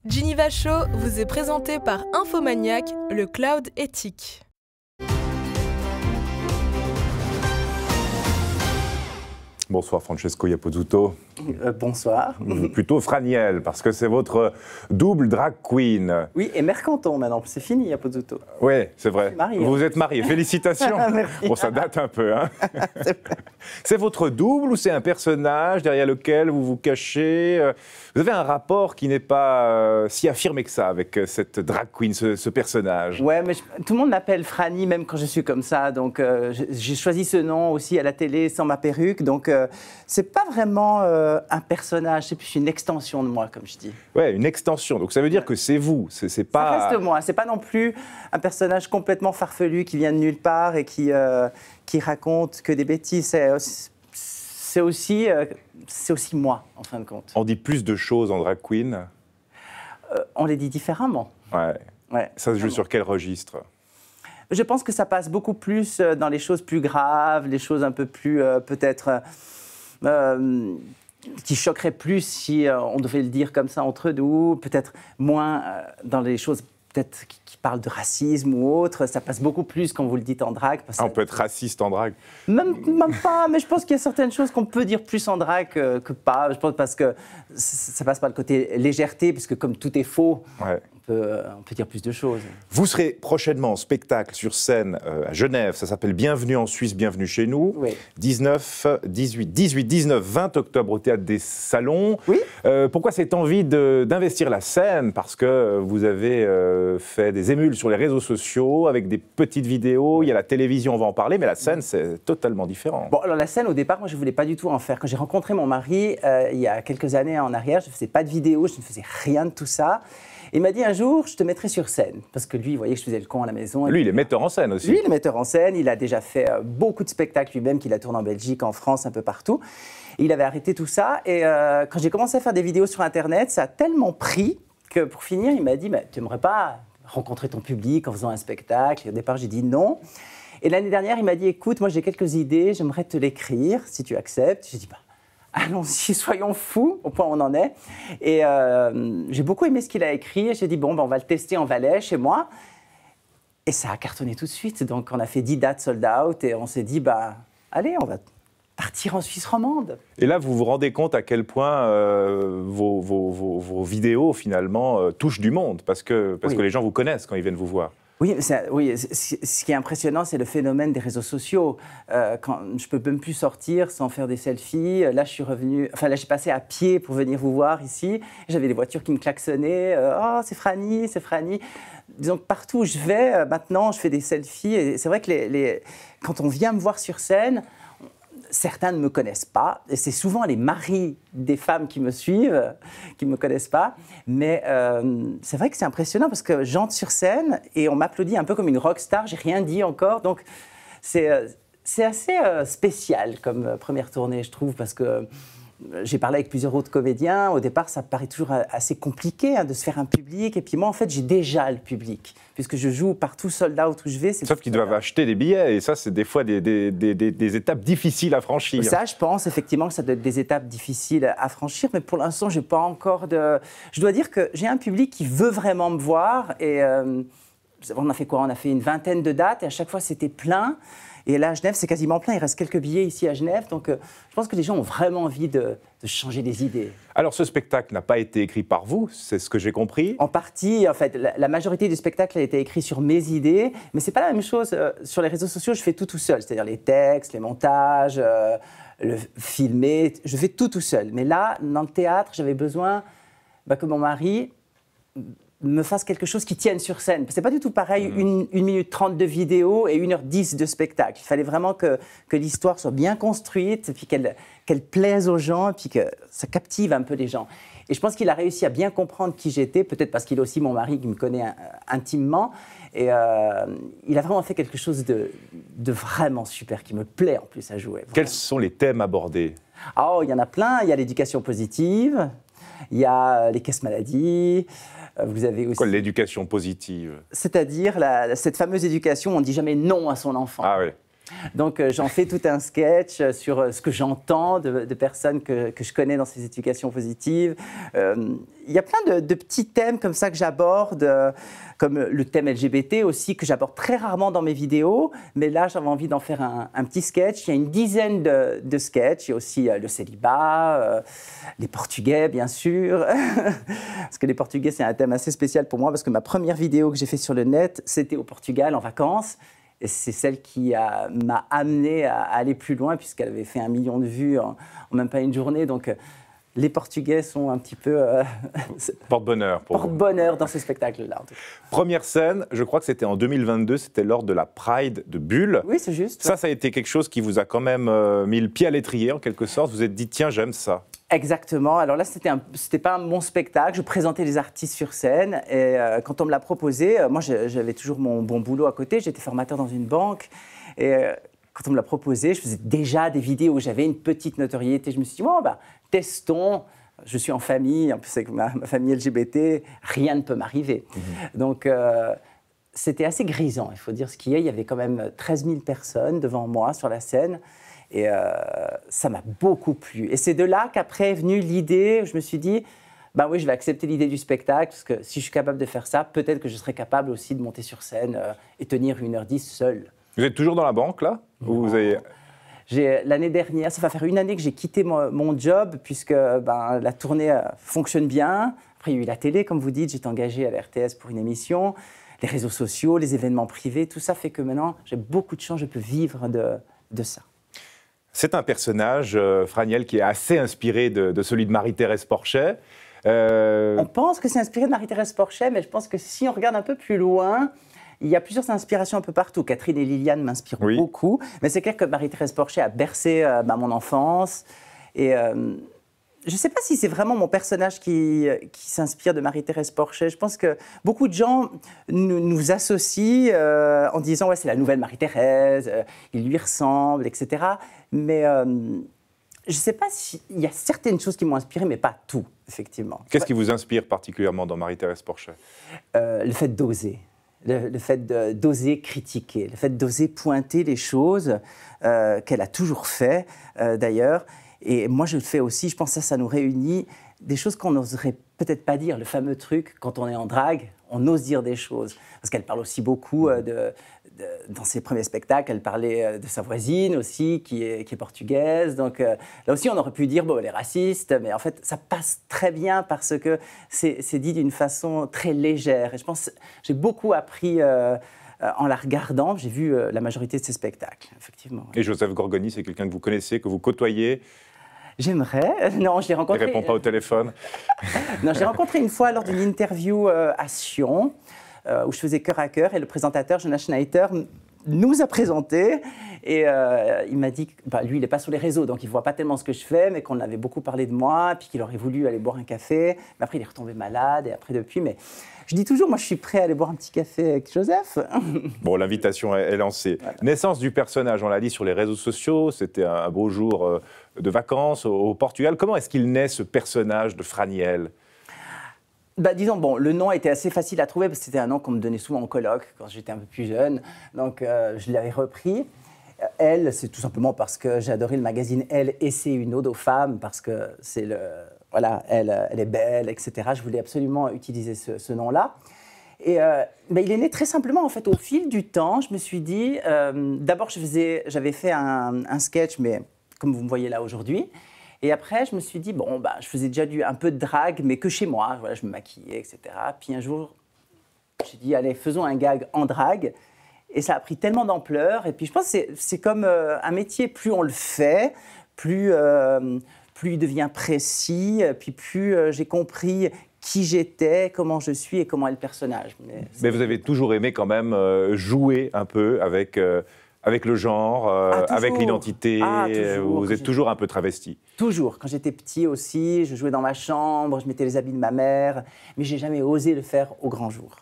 Geneva Show vous est présenté par Infomaniac, le cloud éthique. Bonsoir Francesco Iapozzuto. Bonsoir. Plutôt Franiel, parce que c'est votre double drag queen. Oui, et Mercanton maintenant, c'est fini Iapozzuto. Oui, c'est vrai. Mariée, vous êtes marié, félicitations. Merci. Bon, ça date un peu, hein. C'est votre double ou c'est un personnage derrière lequel vous vous cachez? Vous avez un rapport qui n'est pas si affirmé que ça avec cette drag queen, ce personnage. Ouais, mais tout le monde m'appelle Franny, même quand je suis comme ça. Donc, j'ai choisi ce nom aussi à la télé sans ma perruque. Donc, c'est pas vraiment un personnage, c'est plus une extension de moi, comme je dis. Ouais, une extension. Donc, ça veut dire que c'est vous. C'est pas... Ça reste moi. C'est pas non plus un personnage complètement farfelu qui vient de nulle part et qui raconte que des bêtises. C'est aussi moi, en fin de compte. On dit plus de choses en drag queen. On les dit différemment. Ouais. Ça se joue sur quel registre? Je pense que ça passe beaucoup plus dans les choses plus graves, les choses un peu plus, peut-être, qui choqueraient plus si on devait le dire comme ça entre nous, peut-être moins dans les choses peut-être qui parlent de racisme ou autre. Ça passe beaucoup plus quand vous le dites en drague. On peut être raciste en drague? Même pas, mais je pense qu'il y a certaines choses qu'on peut dire plus en drague que pas. Je pense parce que ça passe par le côté légèreté, puisque comme tout est faux, on peut dire plus de choses. Vous serez prochainement en spectacle sur scène à Genève. Ça s'appelle Bienvenue en Suisse, bienvenue chez nous. Oui. 18, 19, 20 octobre au Théâtre des Salons. Oui. Pourquoi cette envie d'investir la scène? Parce que vous avez fait des émules sur les réseaux sociaux avec des petites vidéos. Il y a la télévision, on va en parler, mais la scène, c'est totalement différent. Bon, alors la scène, au départ, moi, je ne voulais pas du tout en faire. Quand j'ai rencontré mon mari, il y a quelques années en arrière, je ne faisais pas de vidéos, je ne faisais rien de tout ça. Il m'a dit un jour, je te mettrai sur scène. Parce que lui, il voyait que je faisais le con à la maison. Lui, il est metteur en scène aussi. Lui, il est metteur en scène. Il a déjà fait beaucoup de spectacles lui-même, qu'il a tourné en Belgique, en France, un peu partout. Et il avait arrêté tout ça. Et quand j'ai commencé à faire des vidéos sur Internet, ça a tellement pris que pour finir, il m'a dit, tu n'aimerais pas rencontrer ton public en faisant un spectacle? Et au départ, j'ai dit non. Et l'année dernière, il m'a dit, écoute, moi j'ai quelques idées, j'aimerais te l'écrire, si tu acceptes. J'ai dit, allons-y, soyons fous, au point où on en est. Et j'ai beaucoup aimé ce qu'il a écrit. J'ai dit, on va le tester en Valais, chez moi. Et ça a cartonné tout de suite. Donc, on a fait 10 dates sold out et on s'est dit, allez, on va partir en Suisse romande. Et là, vous vous rendez compte à quel point vos vidéos, finalement, touchent du monde, parce que les gens vous connaissent quand ils viennent vous voir. Oui, ce qui est impressionnant, c'est le phénomène des réseaux sociaux. Quand je ne peux même plus sortir sans faire des selfies. Là, j'ai passé à pied pour venir vous voir ici. J'avais des voitures qui me klaxonnaient. Oh, c'est Franny, c'est Franny. Disons que partout où je vais, maintenant, je fais des selfies. Et c'est vrai que quand on vient me voir sur scène, certains ne me connaissent pas, et c'est souvent les maris des femmes qui me suivent, qui ne me connaissent pas, mais c'est vrai que c'est impressionnant parce que j'entre sur scène et on m'applaudit un peu comme une rockstar, j'ai rien dit encore, donc c'est assez spécial comme première tournée, je trouve, parce que j'ai parlé avec plusieurs autres comédiens. Au départ, ça paraît toujours assez compliqué de se faire un public. Et puis moi, en fait, j'ai déjà le public. Puisque je joue partout sold out où je vais. Sauf qu'ils doivent acheter des billets. Et ça, c'est des fois des étapes difficiles à franchir. Ça, je pense effectivement que ça doit être des étapes difficiles à franchir. Mais pour l'instant, je n'ai pas encore de... Je dois dire que j'ai un public qui veut vraiment me voir. Et on a fait quoi? On a fait une vingtaine de dates. Et à chaque fois, c'était plein. Et là, à Genève, c'est quasiment plein. Il reste quelques billets ici à Genève. Donc, je pense que les gens ont vraiment envie de changer les idées. Alors, ce spectacle n'a pas été écrit par vous, c'est ce que j'ai compris? En partie, en fait. La majorité du spectacle a été écrit sur mes idées. Mais ce n'est pas la même chose. Sur les réseaux sociaux, je fais tout seul. C'est-à-dire les textes, les montages, le filmer. Je fais tout seul. Mais là, dans le théâtre, j'avais besoin que mon mari me fasse quelque chose qui tienne sur scène. C'est pas du tout pareil, 1 minute 30 de vidéo et 1h10 de spectacle. Il fallait vraiment que l'histoire soit bien construite, puis qu'elle plaise aux gens, et puis que ça captive un peu les gens. Et je pense qu'il a réussi à bien comprendre qui j'étais, peut-être parce qu'il est aussi mon mari qui me connaît intimement. Et il a vraiment fait quelque chose de vraiment super, qui me plaît en plus à jouer. Vraiment. Quels sont les thèmes abordés? Oh, il y en a plein. Il y a l'éducation positive, il y a les caisses maladies. Vous avez aussi... Quoi, l'éducation positive? C'est-à-dire cette fameuse éducation où on ne dit jamais non à son enfant. Ah oui. Donc, j'en fais tout un sketch sur ce que j'entends de personnes que je connais dans ces éducations positives. Il y a plein de petits thèmes comme ça que j'aborde, comme le thème LGBT aussi, que j'aborde très rarement dans mes vidéos. Mais là, j'avais envie d'en faire un petit sketch. Il y a une dizaine de sketchs. Il y a aussi le célibat, les Portugais, bien sûr. Parce que les Portugais, c'est un thème assez spécial pour moi, parce que ma première vidéo que j'ai faite sur le net, c'était au Portugal, en vacances. Et c'est celle qui m'a amené à aller plus loin, puisqu'elle avait fait 1 million de vues en même pas une journée. Donc, les Portugais sont un petit peu... porte-bonheur. Porte-bonheur dans ce spectacle-là. Première scène, je crois que c'était en 2022, c'était lors de la Pride de Bulle. Oui, c'est juste. Ça a été quelque chose qui vous a quand même mis le pied à l'étrier, en quelque sorte. Vous vous êtes dit, tiens, j'aime ça. Exactement. Alors là, c'était pas mon spectacle. Je présentais les artistes sur scène. Et quand on me l'a proposé, moi, j'avais toujours mon bon boulot à côté. J'étais formateur dans une banque. Et quand on me l'a proposé, je faisais déjà des vidéos où j'avais une petite notoriété. Je me suis dit, bon, bah, testons. Je suis en famille, en plus avec ma famille LGBT, rien ne peut m'arriver. Donc, c'était assez grisant, il faut dire ce qu'il y a. Il y avait quand même 13 000 personnes devant moi sur la scène. Et ça m'a beaucoup plu. Et c'est de là qu'après est venue l'idée, où je me suis dit, ben oui, je vais accepter l'idée du spectacle, parce que si je suis capable de faire ça, peut-être que je serai capable aussi de monter sur scène et tenir 1h10 seul. Vous êtes toujours dans la banque, là? Ou vous avez... L'année dernière, ça va faire 1 année que j'ai quitté mon job, puisque la tournée fonctionne bien. Après, il y a eu la télé, comme vous dites, j'étais engagée à la RTS pour une émission, les réseaux sociaux, les événements privés, tout ça fait que maintenant, j'ai beaucoup de chance, je peux vivre de ça. C'est un personnage, Franiel, qui est assez inspiré de celui de Marie-Thérèse Porchet. On pense que c'est inspiré de Marie-Thérèse Porchet, mais je pense que si on regarde un peu plus loin, il y a plusieurs inspirations un peu partout. Catherine et Liliane m'inspirent beaucoup, mais c'est clair que Marie-Thérèse Porchet a bercé mon enfance. Et je ne sais pas si c'est vraiment mon personnage qui s'inspire de Marie-Thérèse Porchet. Je pense que beaucoup de gens nous associent en disant ouais, c'est la nouvelle Marie-Thérèse, il lui ressemble, etc. Mais je ne sais pas s'il y a certaines choses qui m'ont inspiré, mais pas tout, effectivement. Qu'est-ce qui vous inspire particulièrement dans Marie-Thérèse Porchet? Le fait d'oser. Le fait d'oser critiquer, le fait d'oser pointer les choses qu'elle a toujours fait, d'ailleurs. Et moi, je le fais aussi, je pense que ça nous réunit, des choses qu'on n'oserait peut-être pas dire. Le fameux truc, quand on est en drague, on ose dire des choses. Parce qu'elle parle aussi beaucoup dans ses premiers spectacles, elle parlait de sa voisine aussi, qui est portugaise. Donc là aussi, on aurait pu dire, bon, elle est raciste, mais en fait, ça passe très bien parce que c'est dit d'une façon très légère. Et je pense que j'ai beaucoup appris en la regardant. J'ai vu la majorité de ses spectacles, effectivement. Et Joseph Gorgoni, c'est quelqu'un que vous connaissez, que vous côtoyez? J'aimerais. Non, je l'ai rencontré. Il ne répond pas au téléphone. Non, je l'ai rencontré une fois lors d'une interview à Sion, où je faisais cœur à cœur, et le présentateur, Jonas Schneider, nous a présenté. Et il m'a dit que lui, il n'est pas sur les réseaux, donc il ne voit pas tellement ce que je fais, mais qu'on avait beaucoup parlé de moi, puis qu'il aurait voulu aller boire un café. Mais après, il est retombé malade, et après, depuis. Mais je dis toujours, moi, je suis prêt à aller boire un petit café avec Joseph. Bon, l'invitation est lancée. Voilà. Naissance du personnage, on l'a dit sur les réseaux sociaux, c'était un beau jour de vacances au Portugal. Comment est-ce qu'il naît, ce personnage de Franiel? Disons, bon, le nom était assez facile à trouver, parce que c'était un nom qu'on me donnait souvent en colloque, quand j'étais un peu plus jeune. Donc, je l'avais repris. Elle, c'est tout simplement parce que j'ai adoré le magazine Elle, et c'est une ode aux femmes, parce que c'est voilà, elle est belle, etc. Je voulais absolument utiliser ce nom-là. Et il est né très simplement, en fait, au fil du temps. Je me suis dit, d'abord, j'avais fait un sketch, mais comme vous me voyez là aujourd'hui. Et après, je me suis dit, bon, je faisais déjà un peu de drague, mais que chez moi. Voilà, je me maquillais, etc. Puis un jour, j'ai dit, allez, faisons un gag en drague. Et ça a pris tellement d'ampleur. Et puis, je pense que c'est comme un métier, plus on le fait, plus il devient précis, puis plus j'ai compris qui j'étais, comment je suis et comment est le personnage. Mais vous avez toujours aimé quand même jouer un peu avec le genre, avec l'identité. Vous êtes toujours un peu travesti. Toujours. Quand j'étais petit aussi, je jouais dans ma chambre, je mettais les habits de ma mère, mais j'ai jamais osé le faire au grand jour.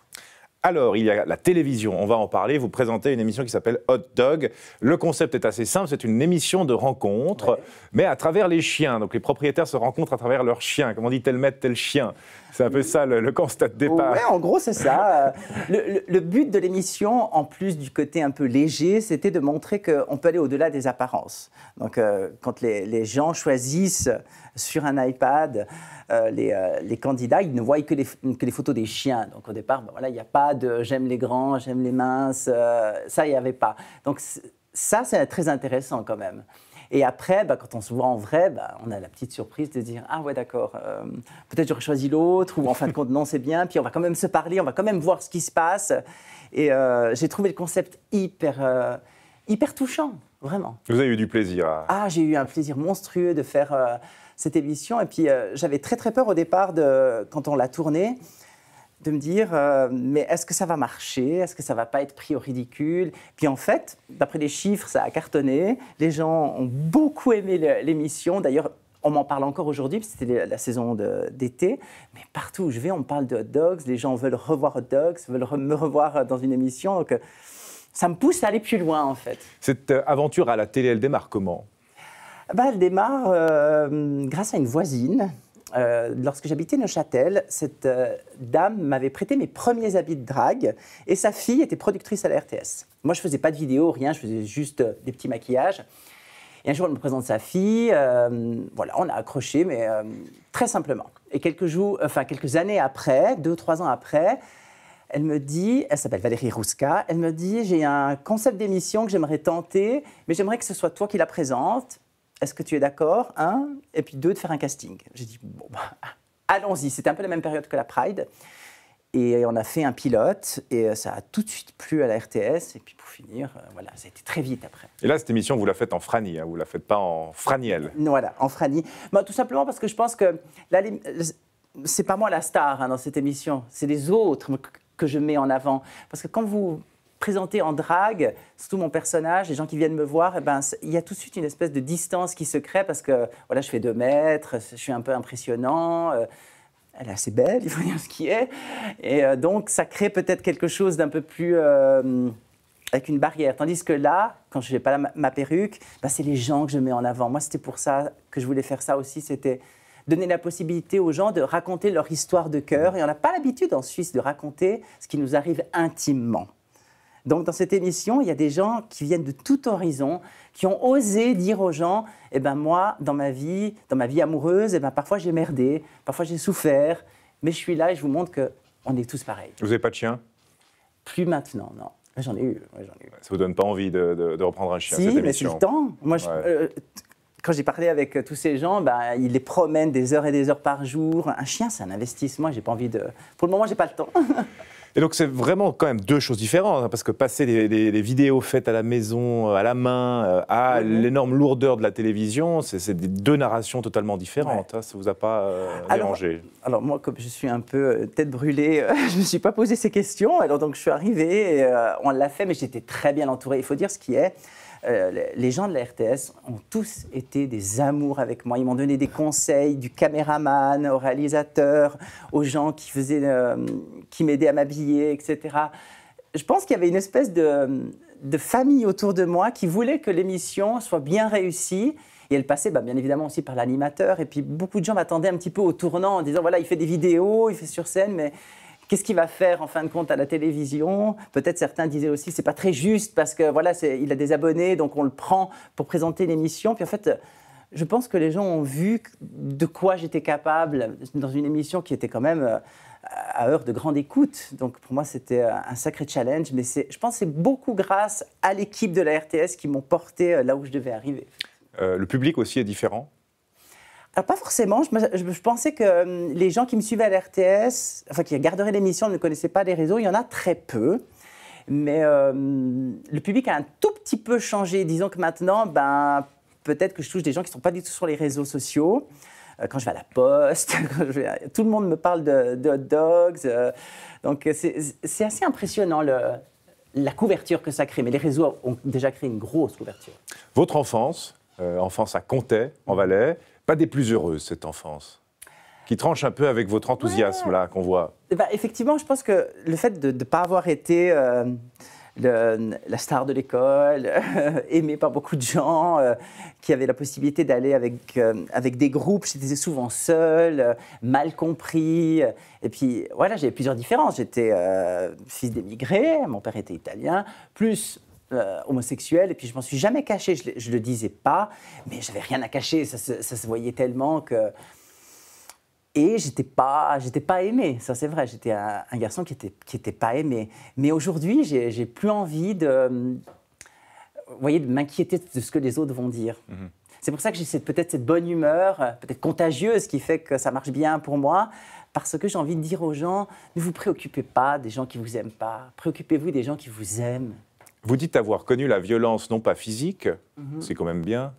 Alors, il y a la télévision, on va en parler. Vous présentez une émission qui s'appelle Hot Dog. Le concept est assez simple, c'est une émission de rencontre, mais à travers les chiens. Donc, les propriétaires se rencontrent à travers leurs chiens. Comme on dit, tel maître, tel chien. C'est un peu ça le constat de départ. Ouais, en gros, c'est ça. Le but de l'émission, en plus du côté un peu léger, c'était de montrer qu'on peut aller au-delà des apparences. Donc, quand les gens choisissent sur un iPad les candidats, ils ne voient que les photos des chiens. Donc, au départ, ben voilà, il n'y a pas de « j'aime les grands, j'aime les minces », ça, il n'y avait pas. Donc, ça, c'est très intéressant quand même. Et après, bah, quand on se voit en vrai, bah, on a la petite surprise de dire « Ah ouais, d'accord, peut-être j'aurais choisi l'autre » ou en fin de compte, non, c'est bien. Puis on va quand même se parler, on va quand même voir ce qui se passe. Et j'ai trouvé le concept hyper touchant, vraiment. Vous avez eu du plaisir Ah, j'ai eu un plaisir monstrueux de faire cette émission. Et puis, j'avais très, très peur au départ, quand on l'a tournée, de me dire mais est-ce que ça va marcher? Est-ce que ça ne va pas être pris au ridicule? Puis en fait, d'après les chiffres, ça a cartonné. Les gens ont beaucoup aimé l'émission. D'ailleurs, on m'en parle encore aujourd'hui, c'était la saison d'été. Mais partout où je vais, on me parle de hot dogs. Les gens veulent revoir hot dogs, veulent me revoir dans une émission. Donc, ça me pousse à aller plus loin, en fait. Cette aventure à la télé, elle démarre comment? Elle démarre grâce à une voisine. Lorsque j'habitais Neuchâtel, cette dame m'avait prêté mes premiers habits de drague et sa fille était productrice à la RTS. Moi, je ne faisais pas de vidéo, rien, je faisais juste des petits maquillages. Et un jour, elle me présente sa fille, voilà, on a accroché, mais très simplement. Et quelques années après, 2-3 ans après, elle me dit, elle s'appelle Valérie Rouska, elle me dit, j'ai un concept d'émission que j'aimerais tenter, mais j'aimerais que ce soit toi qui la présente. Est-ce que tu es d'accord? Et puis 2, de faire un casting. J'ai dit, bon, allons-y. C'était un peu la même période que la Pride. Et on a fait un pilote, et ça a tout de suite plu à la RTS. Et puis pour finir, voilà, ça a été très vite après. Et là, cette émission, vous la faites en Franny, hein, vous ne la faites pas en Franiel. Voilà, en Franny. Tout simplement parce que je pense que c'est pas moi la star dans cette émission, c'est les autres que je mets en avant. Parce que quand vous présenté en drague, surtout mon personnage, les gens qui viennent me voir, il y a tout de suite une espèce de distance qui se crée parce que voilà, je fais 2 mètres, je suis un peu impressionnant, elle est assez belle, il faut dire ce qui est, et donc ça crée peut-être quelque chose d'un peu plus avec une barrière. Tandis que là, quand je n'ai pas ma perruque, c'est les gens que je mets en avant. Moi, c'était pour ça que je voulais faire ça aussi, c'était donner la possibilité aux gens de raconter leur histoire de cœur, et on n'a pas l'habitude en Suisse de raconter ce qui nous arrive intimement. Donc, dans cette émission, il y a des gens qui viennent de tout horizon, qui ont osé dire aux gens moi, dans ma vie amoureuse, parfois j'ai merdé, parfois j'ai souffert, mais je suis là et je vous montre qu'on est tous pareils. Vous n'avez pas de chien? Plus maintenant, non. J'en ai eu. Ça ne vous donne pas envie de reprendre un chien, si, cette émission? Mais c'est le temps. Moi, quand j'ai parlé avec tous ces gens, ils les promènent des heures et des heures par jour. Un chien, c'est un investissement. J'ai pas envie de. Pour le moment, j'ai pas le temps. Et donc, c'est vraiment quand même 2 choses différentes, hein, parce que passer des vidéos faites à la maison, à la main, à l'énorme lourdeur de la télévision, c'est 2 narrations totalement différentes. Ouais. Hein, ça ne vous a pas dérangé? Alors, moi, comme je suis un peu tête brûlée, je ne me suis pas posé ces questions. Alors, donc, je suis arrivée, et, on l'a fait, mais j'étais très bien entourée. Il faut dire ce qui est. Les gens de la RTS ont tous été des amours avec moi. Ils m'ont donné des conseils, du caméraman au réalisateur, aux gens qui m'aidaient à m'habiller, etc. Je pense qu'il y avait une espèce de famille autour de moi qui voulait que l'émission soit bien réussie. Et elle passait bien évidemment aussi par l'animateur. Et puis beaucoup de gens m'attendaient un petit peu au tournant en disant voilà, il fait des vidéos, il fait sur scène, mais qu'est-ce qu'il va faire en fin de compte à la télévision? Peut-être certains disaient aussi c'est pas très juste parce que voilà, il a des abonnés, donc on le prend pour présenter l'émission. Puis en fait, je pense que les gens ont vu de quoi j'étais capable dans une émission qui était quand même à heure de grande écoute. Donc pour moi, c'était un sacré challenge. Mais je pense que c'est beaucoup grâce à l'équipe de la RTS qui m'ont porté là où je devais arriver. Le public aussi est différent? Alors, pas forcément. Je pensais que les gens qui me suivaient à la RTS, enfin qui regarderaient l'émission, ne connaissaient pas les réseaux. Il y en a très peu. Mais le public a un tout petit peu changé. Disons que maintenant, peut-être que je touche des gens qui ne sont pas du tout sur les réseaux sociaux. Quand je vais à la poste, tout le monde me parle de hot dogs. Donc, c'est assez impressionnant la couverture que ça crée. Mais les réseaux ont déjà créé une grosse couverture. Votre enfance à Comté, en Valais, pas des plus heureuses, cette enfance, qui tranche un peu avec votre enthousiasme là qu'on voit. Effectivement, je pense que le fait de ne pas avoir été la star de l'école, aimé par beaucoup de gens, qui avait la possibilité d'aller avec des groupes. J'étais souvent seule, mal compris. Et puis voilà, j'avais plusieurs différences. J'étais fils d'émigrés, mon père était italien, plus homosexuel. Et puis je m'en suis jamais caché, je le disais pas, mais j'avais rien à cacher. Ça se voyait tellement que... Et j'étais pas aimé, ça c'est vrai. J'étais un garçon qui était pas aimé. Mais aujourd'hui, j'ai plus envie de m'inquiéter de ce que les autres vont dire. C'est pour ça que j'ai peut-être cette bonne humeur, peut-être contagieuse, qui fait que ça marche bien pour moi. Parce que j'ai envie de dire aux gens, ne vous préoccupez pas des gens qui vous aiment pas. Préoccupez-vous des gens qui vous aiment. Vous dites avoir connu la violence, non pas physique, c'est quand même bien,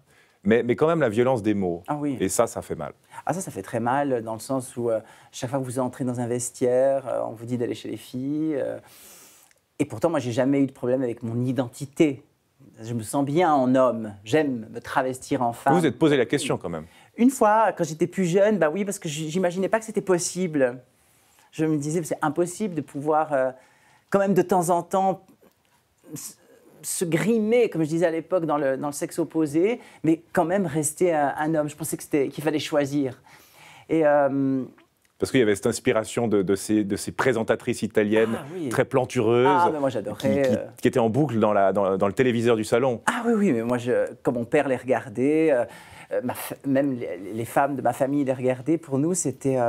mais quand même la violence des mots. Ah oui. Et ça fait mal. Ah ça fait très mal, dans le sens où chaque fois que vous entrez dans un vestiaire, on vous dit d'aller chez les filles. Et pourtant, moi, j'ai jamais eu de problème avec mon identité. Je me sens bien en homme, j'aime me travestir en femme. Vous vous êtes posé la question quand même. Une fois, quand j'étais plus jeune, bah oui, parce que j'imaginais pas que c'était possible. Je me disais, c'est impossible de pouvoir, quand même de temps en temps, se grimer, comme je disais à l'époque, dans le sexe opposé, mais quand même rester un homme. Je pensais qu'il fallait choisir. Et, parce qu'il y avait cette inspiration de ces présentatrices italiennes très plantureuses, mais moi j'adorais, qui étaient en boucle dans le téléviseur du salon. Ah oui, mais moi, quand mon père les regardait, même les femmes de ma famille les regardaient, pour nous c'était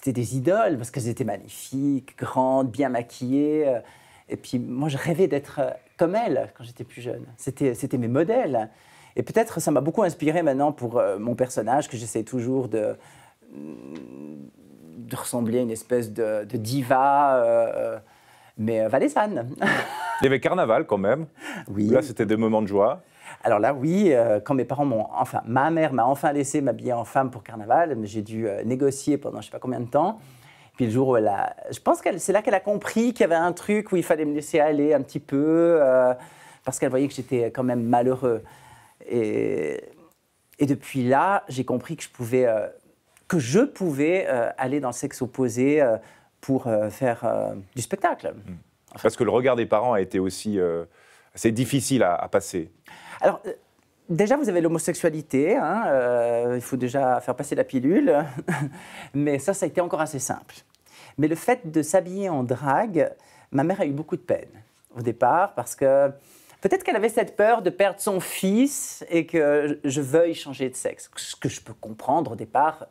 des idoles, parce qu'elles étaient magnifiques, grandes, bien maquillées. Et puis moi, je rêvais d'être comme elles quand j'étais plus jeune. C'était mes modèles. Et peut-être ça m'a beaucoup inspiré maintenant pour mon personnage, que j'essaie toujours de ressembler à une espèce de diva, mais valaisanne. Il y avait Carnaval quand même. Oui. Là, c'était des moments de joie. Alors là, oui, quand mes parents ma mère m'a enfin laissé m'habiller en femme pour Carnaval, mais j'ai dû négocier pendant je ne sais pas combien de temps. Puis le jour où je pense que c'est là qu'elle a compris qu'il y avait un truc où il fallait me laisser aller un petit peu, parce qu'elle voyait que j'étais quand même malheureux. Et depuis là, j'ai compris que je pouvais aller dans le sexe opposé pour faire du spectacle. Parce que le regard des parents a été aussi assez difficile à passer. Alors, déjà, vous avez l'homosexualité, il faut déjà faire passer la pilule, mais ça a été encore assez simple. Mais le fait de s'habiller en drague, ma mère a eu beaucoup de peine au départ, parce que peut-être qu'elle avait cette peur de perdre son fils et que je veuille changer de sexe, ce que je peux comprendre au départ.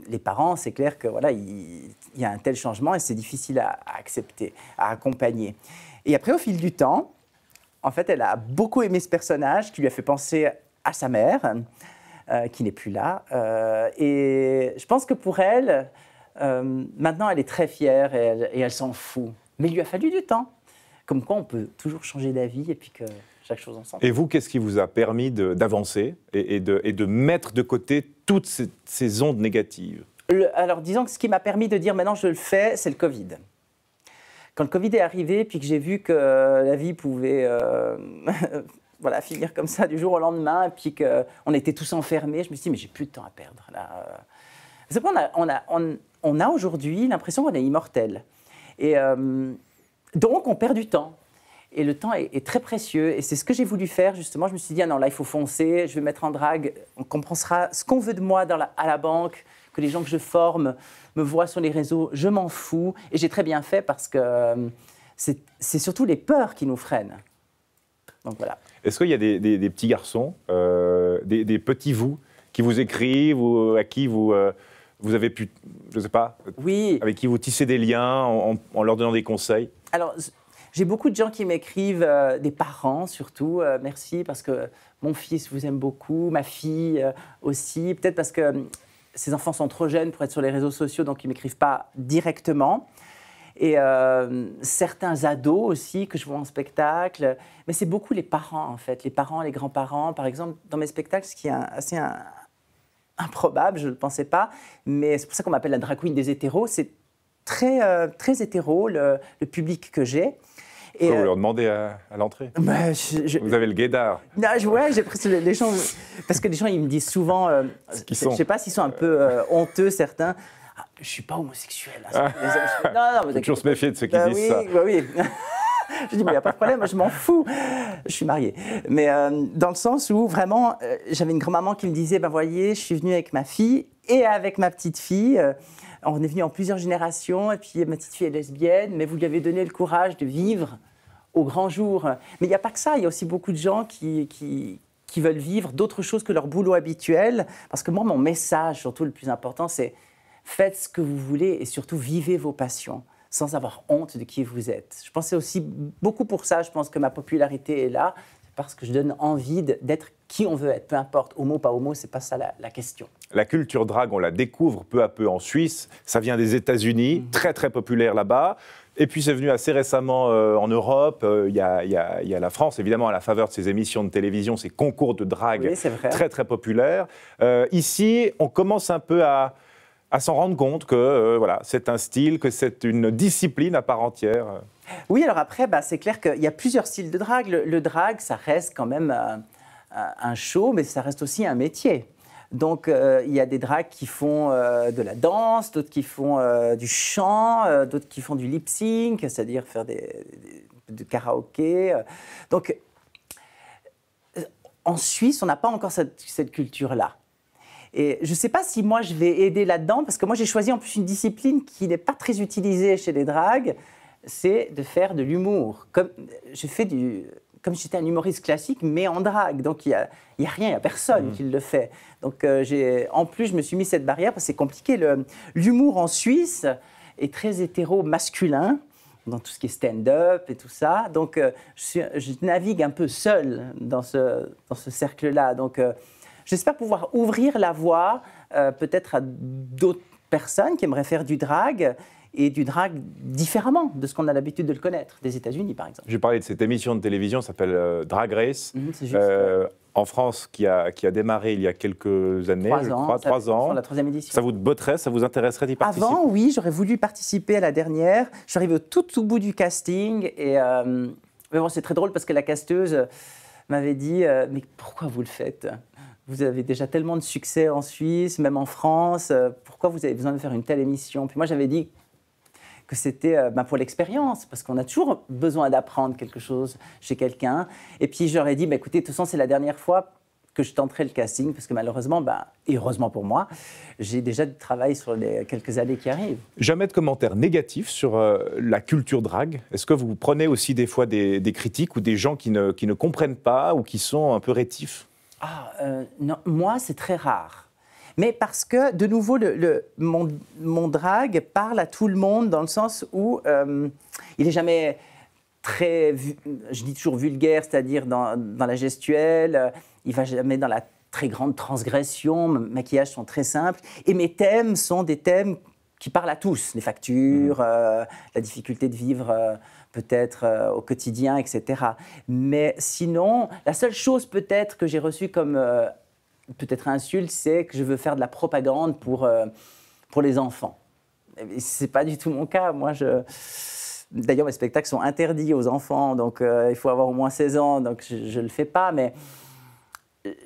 Les parents, c'est clair que voilà, il y a un tel changement et c'est difficile à accepter, à accompagner. Et après, au fil du temps, en fait, elle a beaucoup aimé ce personnage qui lui a fait penser à sa mère, qui n'est plus là. Et je pense que pour elle, maintenant, elle est très fière et elle s'en fout. Mais il lui a fallu du temps. Comme quoi, on peut toujours changer d'avis et puis que chaque chose en son temps. Et vous, qu'est-ce qui vous a permis d'avancer et de mettre de côté toutes ces ondes négatives? Alors, disons que ce qui m'a permis de dire maintenant je le fais, c'est le Covid. Quand le Covid est arrivé, puis que j'ai vu que la vie pouvait voilà, finir comme ça du jour au lendemain, et puis qu'on était tous enfermés, je me suis dit, mais j'ai plus de temps à perdre. C'est qu'on a aujourd'hui l'impression qu'on est immortel. Et donc, on perd du temps. Et le temps est très précieux. Et c'est ce que j'ai voulu faire, justement. Je me suis dit, ah non, là, il faut foncer, je vais mettre en drague, on compensera ce qu'on veut de moi à la banque, que les gens que je forme me voient sur les réseaux, je m'en fous. Et j'ai très bien fait parce que c'est surtout les peurs qui nous freinent. Donc voilà. Est-ce qu'il y a des petits garçons, des petits vous, qui vous écrivent ou à qui vous avez pu, je ne sais pas, oui. Avec qui vous tissez des liens en leur donnant des conseils? Alors, j'ai beaucoup de gens qui m'écrivent, des parents surtout, merci parce que mon fils vous aime beaucoup, ma fille aussi, peut-être parce que ces enfants sont trop jeunes pour être sur les réseaux sociaux, donc ils ne m'écrivent pas directement. Et certains ados aussi que je vois en spectacle, mais c'est beaucoup les parents en fait, les parents, les grands-parents. Par exemple, dans mes spectacles, ce qui est assez improbable, je ne le pensais pas, mais c'est pour ça qu'on m'appelle la drag queen des hétéros, c'est très, très hétéro le public que j'ai. Et vous leur demandez à l'entrée. Vous avez le guédard. Non, ouais, j'ai presque les gens, parce que les gens ils me disent souvent, je ne sais pas s'ils sont un peu honteux certains. Je ne suis pas homosexuel. Non, il faut toujours se méfier de ceux qui disent ça. Oui. Je dis, mais il n'y a pas de problème, je m'en fous. Je suis mariée. Mais dans le sens où, vraiment, j'avais une grand-maman qui me disait, ben voyez, je suis venue avec ma fille et avec ma petite fille. On est venu en plusieurs générations, et puis ma petite fille est lesbienne, mais vous lui avez donné le courage de vivre au grand jour. Mais il n'y a pas que ça, il y a aussi beaucoup de gens qui veulent vivre d'autres choses que leur boulot habituel. Parce que moi, mon message, surtout le plus important, c'est faites ce que vous voulez et surtout vivez vos passions, sans avoir honte de qui vous êtes. Je pensais aussi beaucoup pour ça, je pense que ma popularité est là, parce que je donne envie d'être qui on veut être, peu importe, homo, pas homo, c'est pas ça la question. La culture drague, on la découvre peu à peu en Suisse, ça vient des États-Unis, très très populaire là-bas. Et puis c'est venu assez récemment en Europe, il y a la France, évidemment, à la faveur de ces émissions de télévision, ces concours de drague très très populaires. Ici, on commence un peu à s'en rendre compte que voilà, c'est un style, que c'est une discipline à part entière. Oui, alors après, c'est clair qu'il y a plusieurs styles de drague. Le drague, ça reste quand même un show, mais ça reste aussi un métier. Donc, il y a des dragues qui font de la danse, d'autres qui font du chant, d'autres qui font du lip-sync, c'est-à-dire faire du karaoké. Donc, en Suisse, on n'a pas encore cette culture-là. Et je ne sais pas si moi, je vais aider là-dedans, parce que moi, j'ai choisi en plus une discipline qui n'est pas très utilisée chez les dragues, c'est de faire de l'humour. Comme j'étais un humoriste classique, mais en drague. Donc, il n'y a rien, il n'y a personne qui le fait. Donc, en plus, je me suis mis cette barrière parce que c'est compliqué. L'humour en Suisse est très hétéro-masculin, dans tout ce qui est stand-up et tout ça. Donc, je navigue un peu seule dans ce cercle-là. Donc, j'espère pouvoir ouvrir la voie peut-être à d'autres personnes qui aimeraient faire du drague, et du drague différemment de ce qu'on a l'habitude de le connaître, des États-Unis par exemple. J'ai parlé de cette émission de télévision, ça s'appelle Drag Race, c'est juste, en France, qui a démarré il y a quelques années, 3 je ans, crois, 3 ans. Sur la 3e édition. Ça vous botterait, ça vous intéresserait d'y participer? Avant, oui, j'aurais voulu participer à la dernière. Je suis arrivée au tout bout du casting, mais bon, c'est très drôle parce que la casteuse m'avait dit « Mais pourquoi vous le faites ? Vous avez déjà tellement de succès en Suisse, même en France, pourquoi vous avez besoin de faire une telle émission ?» Puis moi, j'avais dit que c'était pour l'expérience, parce qu'on a toujours besoin d'apprendre quelque chose chez quelqu'un. Et puis, j'aurais dit, écoutez, de toute façon, c'est la dernière fois que je tenterai le casting, parce que malheureusement, et heureusement pour moi, j'ai déjà du travail sur les quelques années qui arrivent. Jamais de commentaires négatifs sur la culture drague. Est-ce que vous prenez aussi des fois des critiques ou des gens qui ne comprennent pas ou qui sont un peu rétifs? Non, moi, c'est très rare. Mais parce que, de nouveau, mon drague parle à tout le monde dans le sens où il n'est jamais très, je dis toujours vulgaire, c'est-à-dire dans la gestuelle, il ne va jamais dans la très grande transgression, mes maquillages sont très simples, et mes thèmes sont des thèmes qui parlent à tous, les factures, la difficulté de vivre peut-être au quotidien, etc. Mais sinon, la seule chose peut-être que j'ai reçue comme peut-être insulte, c'est que je veux faire de la propagande pour les enfants. Ce n'est pas du tout mon cas. Moi, d'ailleurs, mes spectacles sont interdits aux enfants, donc il faut avoir au moins 16 ans, donc je ne le fais pas. Mais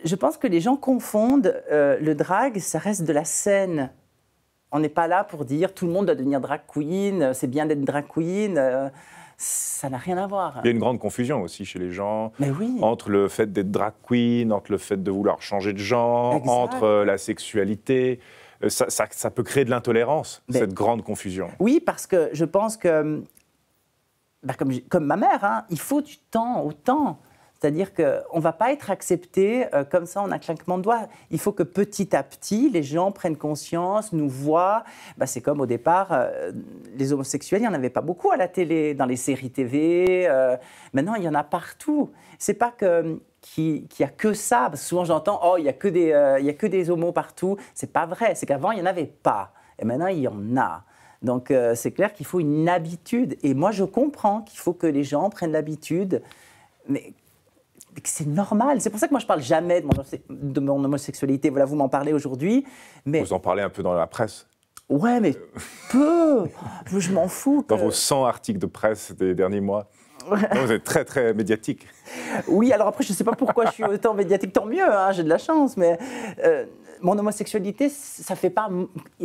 je pense que les gens confondent le drag, ça reste de la scène. On n'est pas là pour dire tout le monde doit devenir drag queen, c'est bien d'être drag queen. Ça n'a rien à voir. Il y a une grande confusion aussi chez les gens, oui, entre le fait d'être drag queen, entre le fait de vouloir changer de genre, exact, entre la sexualité. Ça peut créer de l'intolérance, cette grande confusion. Oui, parce que je pense que, comme ma mère, il faut du temps au temps. C'est-à-dire qu'on ne va pas être accepté comme ça en un claquement de doigts. Il faut que petit à petit, les gens prennent conscience, nous voient. C'est comme au départ, les homosexuels, il n'y en avait pas beaucoup à la télé, dans les séries TV. Maintenant, il y en a partout. Ce n'est pas qu'il n'y a que ça. Parce que souvent, j'entends « Oh, il n'y a que des homos partout ». Ce n'est pas vrai. C'est qu'avant, il n'y en avait pas. Et maintenant, il y en a. Donc, c'est clair qu'il faut une habitude. Et moi, je comprends qu'il faut que les gens prennent l'habitude. Mais c'est normal. C'est pour ça que moi, je ne parle jamais de mon homosexualité. Voilà, vous m'en parlez aujourd'hui. Mais vous en parlez un peu dans la presse. Ouais, mais peu. Je m'en fous. Dans vos 100 articles de presse des derniers mois. Vous êtes très, très médiatique. Oui, alors après, je ne sais pas pourquoi je suis autant médiatique. Tant mieux, j'ai de la chance. Mais mon homosexualité, ça fait pas...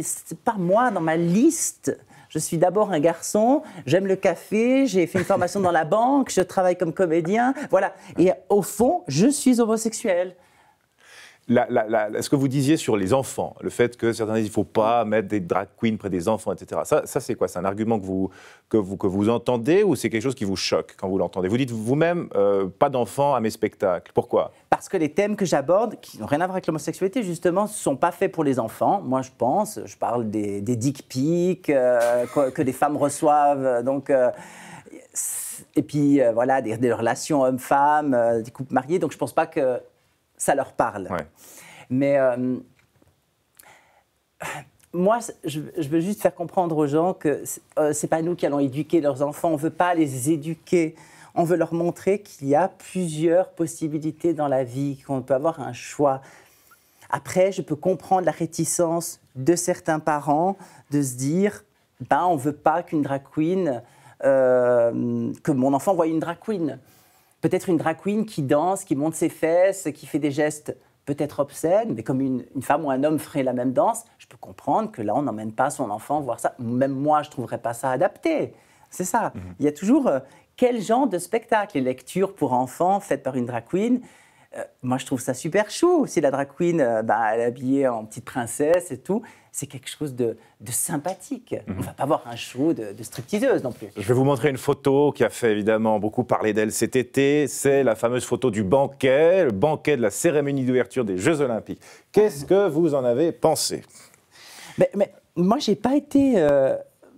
C'est pas moi dans ma liste je suis d'abord un garçon, j'aime le café, j'ai fait une formation dans la banque, je travaille comme comédien, voilà. Et au fond, je suis homosexuel. Ce que vous disiez sur les enfants, le fait que certains disent qu'il ne faut pas mettre des drag queens près des enfants, etc. Ça c'est quoi? C'est un argument que vous entendez ou c'est quelque chose qui vous choque quand vous l'entendez? Vous dites vous-même, pas d'enfants à mes spectacles. Pourquoi? Parce que les thèmes que j'aborde, qui n'ont rien à voir avec l'homosexualité, justement, ne sont pas faits pour les enfants. Moi, je pense, je parle des dick pics que les femmes reçoivent. Et puis, voilà, des relations hommes-femmes, des couples mariés. Donc, je ne pense pas que ça leur parle. Ouais. Mais moi, je veux juste faire comprendre aux gens que ce n'est pas nous qui allons éduquer leurs enfants. On ne veut pas les éduquer. On veut leur montrer qu'il y a plusieurs possibilités dans la vie, qu'on peut avoir un choix. Après, je peux comprendre la réticence de certains parents de se dire on ne veut pas qu'une drag queen, que mon enfant voie une drag queen. Peut-être une drag queen qui danse, qui monte ses fesses, qui fait des gestes peut-être obscènes, mais comme une femme ou un homme ferait la même danse, je peux comprendre que là, on n'emmène pas son enfant voir ça. Même moi, je ne trouverais pas ça adapté. C'est ça. Il y a toujours quel genre de spectacle? Les lectures pour enfants faites par une drag queen, moi, je trouve ça super chou. Si la drag queen, elle est habillée en petite princesse et tout, c'est quelque chose de sympathique. On ne va pas voir un show de stripteaseuse non plus. Je vais vous montrer une photo qui a fait évidemment beaucoup parler d'elle cet été. C'est la fameuse photo du banquet, le banquet de la cérémonie d'ouverture des Jeux Olympiques. Qu'est-ce que vous en avez pensé? Mais moi, je n'ai pas été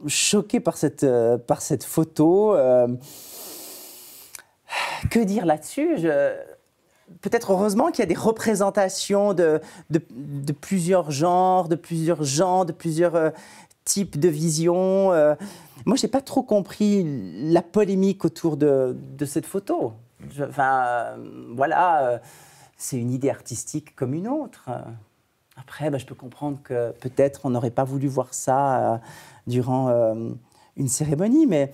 choqué par cette photo. Que dire là-dessus? Peut-être heureusement qu'il y a des représentations de plusieurs genres, de plusieurs types de visions. Moi, je n'ai pas trop compris la polémique autour de cette photo. Voilà, c'est une idée artistique comme une autre. Après, je peux comprendre que peut-être on n'aurait pas voulu voir ça durant une cérémonie, mais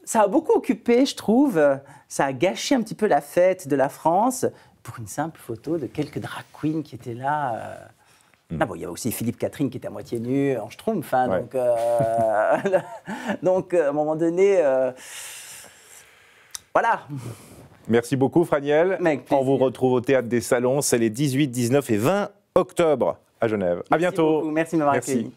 ça a beaucoup occupé, je trouve. Ça a gâché un petit peu la fête de la France pour une simple photo de quelques drag queens qui étaient là. Il y a aussi Philippe Catherine qui était à moitié nu en schtroumpf. Ouais. Donc, à un moment donné, voilà. Merci beaucoup, Franiel. Avec On vous plaisir. retrouve au Théâtre des Salons. C'est les 18, 19 et 20 octobre à Genève. À bientôt. Beaucoup. Merci de m'avoir accueilli.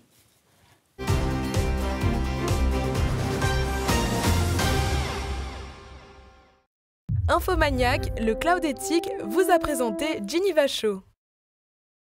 Infomaniac, le Cloud Éthique vous a présenté Ginny Vachaud.